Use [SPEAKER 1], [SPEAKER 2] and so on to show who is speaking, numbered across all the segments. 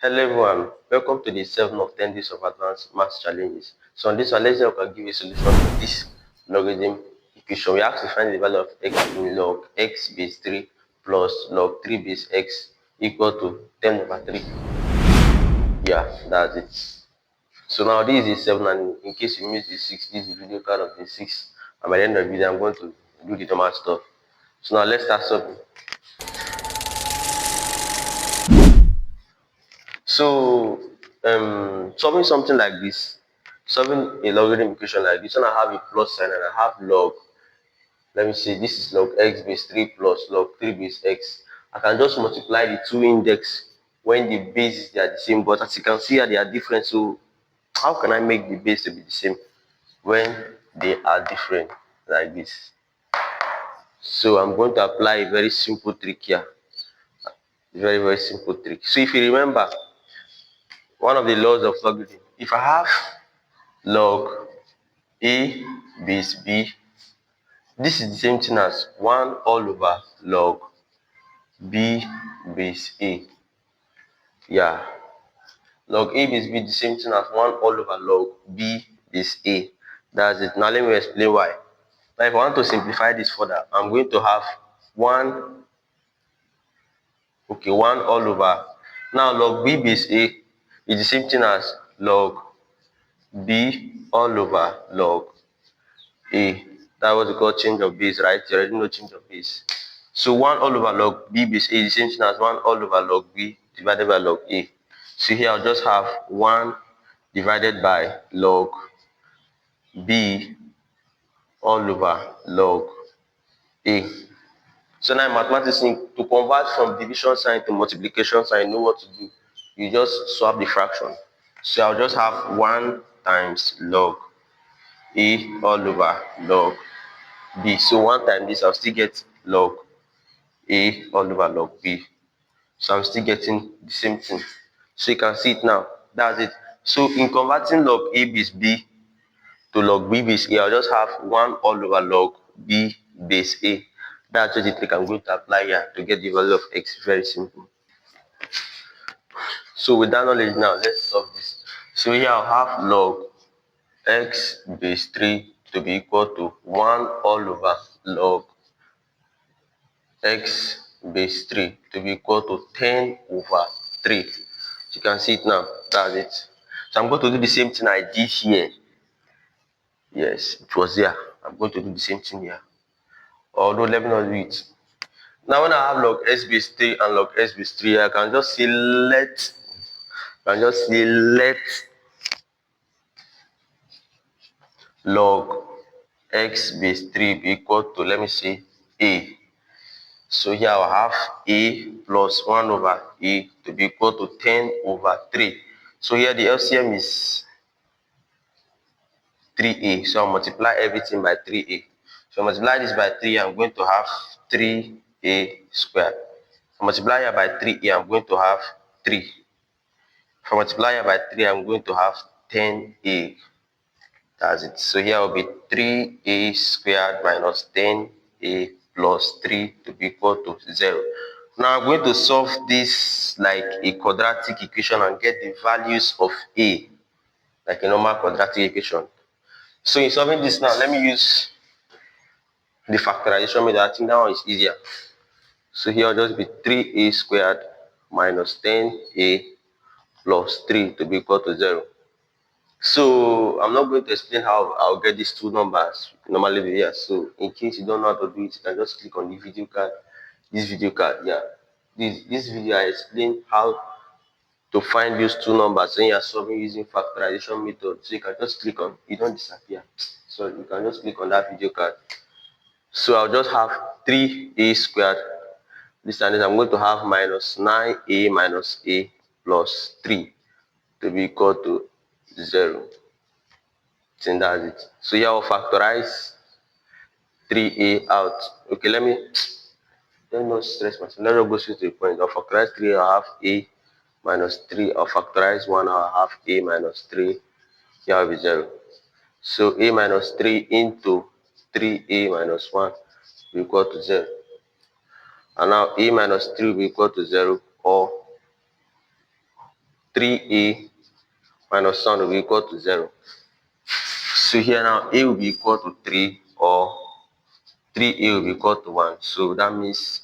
[SPEAKER 1] Hello everyone, welcome to the 7 of 10 days of advanced maths challenges. So on this one, let's see how we can give a solution to this logarithm equation. We have to find the value of x in log x base 3 plus log 3 base x equal to 10 over 3. Yeah, that's it. So now this is the 7, and in case you missed the 6, this is the video card of the 6. And by the end of the video, I'm going to do the normal stuff. So now let's start solving. So, solving something like this, solving a logarithm equation like this, when I have a plus sign and I have log, let me say this is log x base 3 plus log 3 base x. I can just multiply the two index when the bases they are the same, but as you can see here, they are different. So, how can I make the base to be the same when they are different like this? So, I'm going to apply a very simple trick here. Very simple trick. So, if you remember, one of the laws of logarithm, if I have log a base b, this is the same thing as 1 all over log b base a. Yeah, log a base b, the same thing as 1 all over log b base a. That's it. Now let me explain why. Now if I want to simplify this further, I'm going to have 1 all over. Now log b base a is the same thing as log b all over log a. That was called change of base, right? You already know change of base. So 1 all over log b base a is the same thing as 1 all over log b divided by log a. So here I'll just have 1 divided by log b all over log a. So now in mathematics, to convert from division sign to multiplication sign, you know what to do. You just swap the fraction. So I'll just have 1 times log a all over log b. So 1 times this, I'll still get log a all over log b. So I'm still getting the same thing. So you can see it now. That's it. So in converting log a base b to log b base a, I'll just have 1 all over log b base a. That's just the trick I'm going to apply here to get the value of x. Very simple. So with that knowledge now, let's solve this. So here I'll have log x base 3 to be equal to 1 all over log x base 3 to be equal to 10 over 3. You can see it now. That's it. So I'm going to do the same thing I did here. Yes, it was there. I'm going to do the same thing here. Although, let me not do it. Now, when I have log x base 3 and log x base 3, I can just select log x base 3 be equal to, let me say, a. So here I'll have a plus 1 over a to be equal to 10 over 3. So here the LCM is 3a. So I'll multiply everything by 3a. So multiply this by 3, I'm going to have 3a squared. If I multiply here by 3a, I'm going to have 3. If I multiply here by 3, I'm going to have 10a. That's it. So here will be 3a squared minus 10a plus 3 to be equal to 0. Now I'm going to solve this like a quadratic equation and get the values of a, like a normal quadratic equation. So in solving this now, let me use the factorization method. I think that one is easier. So here will just be 3a squared minus 10a plus 3 to be equal to 0. So I'm not going to explain how I'll get these two numbers normally do here. So in case you don't know how to do it, you can just click on the video card. This video card, yeah. This video I explain how to find those two numbers when you're solving using factorization method. So you can just click on, it don't disappear. So you can just click on that video card. So I'll just have 3a squared. This time I'm going to have minus 9a minus a plus 3 to be equal to 0. And that's it. So here I'll factorize 3a out. Okay, let me not stress myself. Let me go straight to the point. I'll factorize 3, I'll have a minus 3. I'll factorize 1, I'll have a minus 3. Here will be 0. So a minus 3 into 3a minus 1 will equal to 0. And now a minus 3 will equal to 0, or 3a minus 1 will be equal to 0. So here now, a will be equal to 3 or 3a will be equal to 1. So that means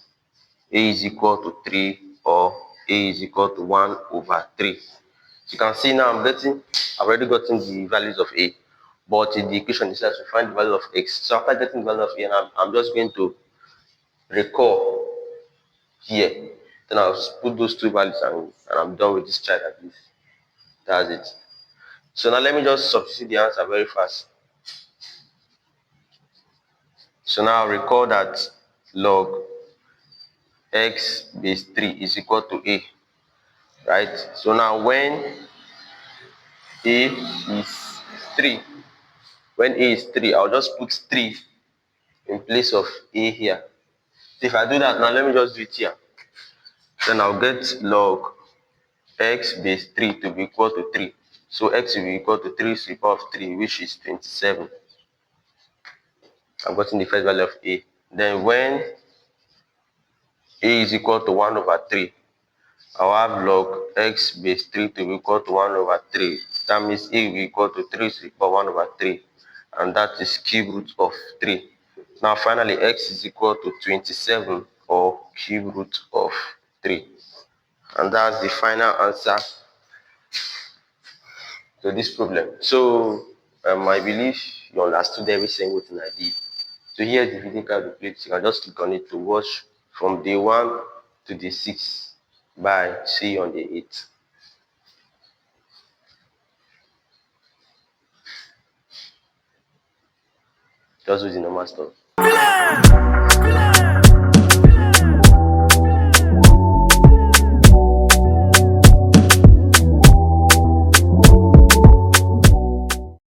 [SPEAKER 1] a is equal to 3 or a is equal to 1 over 3. So you can see now I've already gotten the values of a, but in the equation it says to find the value of x. So after getting the value of a, I'm just going to recall here. Then I'll put those two values and I'm done with this chart at least. That's it. So now let me just substitute the answer very fast. So now recall that log x base 3 is equal to a, right? So now when a is 3, I'll just put 3 in place of a here. So if I do that now, let me just do it here. Then I'll get log x base 3 to be equal to 3. So x will be equal to 3 to the power of 3, which is 27. I've gotten the first value of a. Then when a is equal to 1 over 3, I'll have log x base 3 to be equal to 1 over 3. That means a will be equal to 3 to the power 1 over 3. And that is cube root of 3. Now finally, x is equal to 27 or cube root of 3. And that's the final answer to this problem. So I believe you understood every single thing I did. So here's the video card replay. You can just click on it to watch from day 1 to day 6. Bye. See you on day 8. Just do the normal stuff.